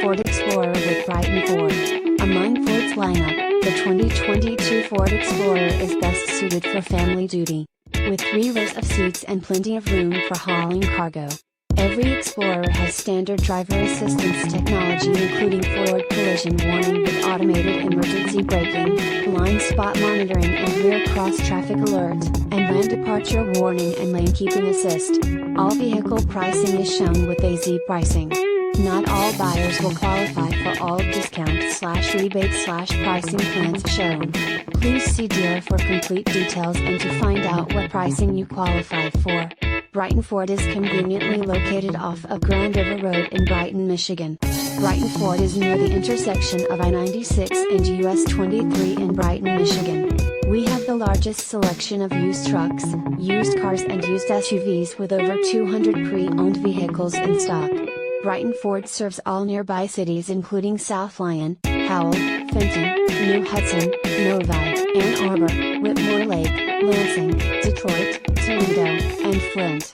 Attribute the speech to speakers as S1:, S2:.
S1: Ford Explorer with Brighton Ford. Among Ford's lineup, the 2022 Ford Explorer is best suited for family duty. With 3 rows of seats and plenty of room for hauling cargo. Every Explorer has standard driver assistance technology including forward collision warning with automated emergency braking, blind spot monitoring and rear cross-traffic alert, and lane departure warning and lane keeping assist. All vehicle pricing is shown with AZ pricing. Not all buyers will qualify for all discount/rebate/pricing plans shown. Please see dealer for complete details and to find out what pricing you qualify for. Brighton Ford is conveniently located off of Grand River Road in Brighton, Michigan. Brighton Ford is near the intersection of I-96 and US 23 in Brighton, Michigan. We have the largest selection of used trucks, used cars and used SUVs with over 200 pre-owned vehicles in stock. Brighton Ford serves all nearby cities including South Lyon, Howell, Fenton, New Hudson, Novi, Ann Arbor, Whitmore Lake, Lansing, Detroit, Toledo, and Flint.